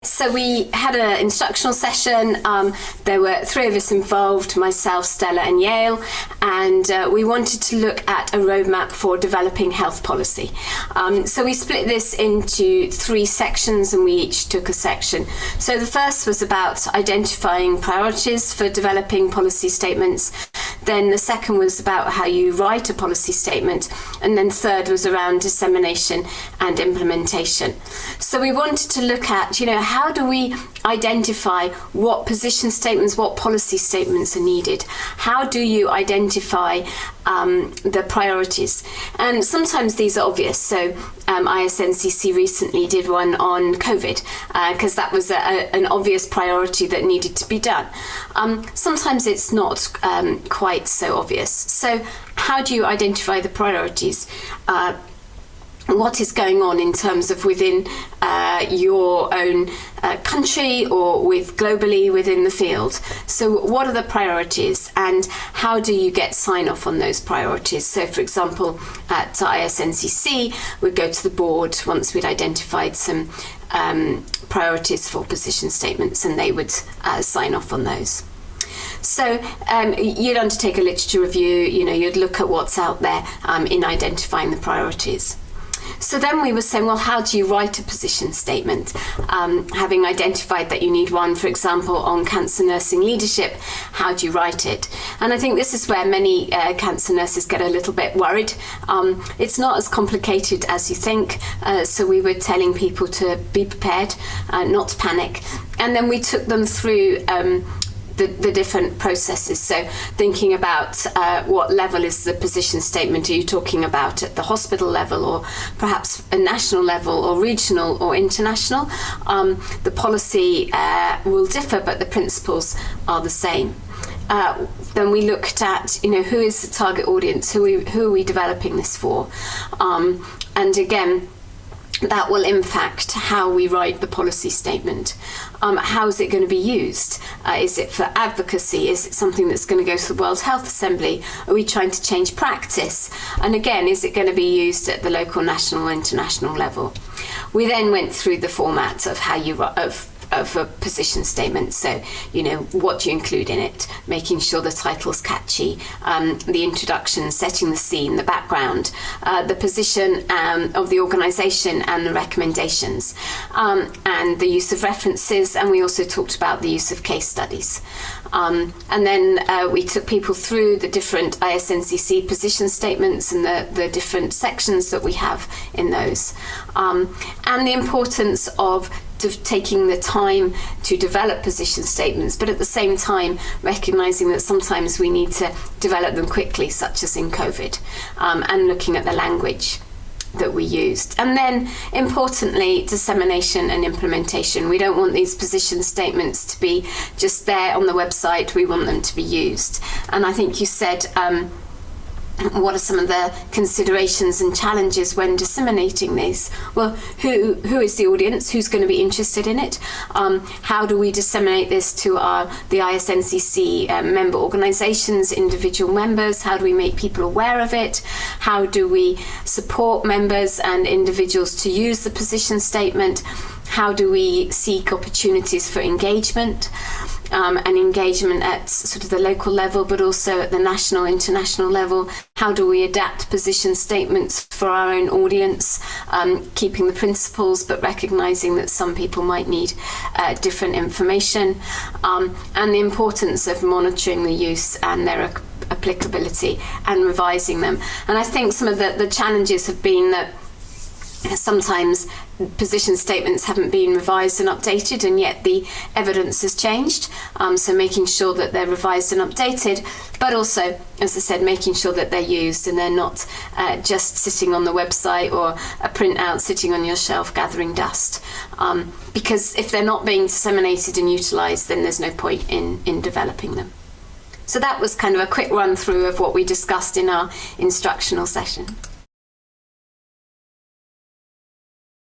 So we had an instructional session. There were 3 of us involved, myself, Stella and Yale, and we wanted to look at a roadmap for developing health policy. So we split this into 3 sections and we each took a section. So the first was about identifying priorities for developing policy statements. Then the second was about how you write a policy statement, and then third was around dissemination and implementation. So we wanted to look at, how do we identify what position statements, what policy statements are needed? How do you identify the priorities? And sometimes these are obvious. So ISNCC recently did one on COVID because that was an obvious priority that needed to be done. Sometimes it's not quite so obvious. So how do you identify the priorities? What is going on in terms of within your own country or globally within the field? So what are the priorities and how do you get sign off on those priorities? So for example, at ISNCC, we'd go to the board once we'd identified some priorities for position statements, and they would sign off on those. So you'd undertake a literature review, you'd look at what's out there in identifying the priorities. So then we were saying, well, how do you write a position statement? Having identified that you need one, for example, on cancer nursing leadership, how do you write it? And I think this is where many cancer nurses get a little bit worried. It's not as complicated as you think. So we were telling people to be prepared, not to panic. And then we took them through the different processes. So thinking about what level is the position statement? Are you talking about at the hospital level, or perhaps a national level, or regional, or international? The policy will differ, but the principles are the same. Then we looked at, who is the target audience? Who are we developing this for? And again, that will impact how we write the policy statement. How is it going to be used? Is it for advocacy? Is it something that's going to go to the World Health Assembly? Are we trying to change practice? And again, is it going to be used at the local, national, international level? We then went through the format of how you of a position statement. So, what do you include in it? Making sure the title's catchy, the introduction, setting the scene, the background, the position of the organisation and the recommendations, and the use of references, and we also talked about the use of case studies. And then we took people through the different ISNCC position statements and the different sections that we have in those, and the importance of taking the time to develop position statements, but at the same time recognising that sometimes we need to develop them quickly, such as in COVID, and looking at the language that we used. And then importantly, dissemination and implementation. We don't want these position statements to be just there on the website, we want them to be used. And I think you said, what are some of the considerations and challenges when disseminating these? Well, who is the audience? Who's going to be interested in it? How do we disseminate this to the ISNCC member organisations, individual members? How do we make people aware of it? How do we support members and individuals to use the position statement? How do we seek opportunities for engagement? And engagement at sort of the local level, but also at the national, international level. How do we adapt position statements for our own audience, keeping the principles, but recognising that some people might need different information, and the importance of monitoring the use and their applicability and revising them. And I think some of the challenges have been that sometimes position statements haven't been revised and updated, and yet the evidence has changed. So making sure that they're revised and updated, but also, as I said, making sure that they're used and they're not just sitting on the website or a printout sitting on your shelf gathering dust. Because if they're not being disseminated and utilised, then there's no point in developing them. So that was kind of a quick run through of what we discussed in our instructional session.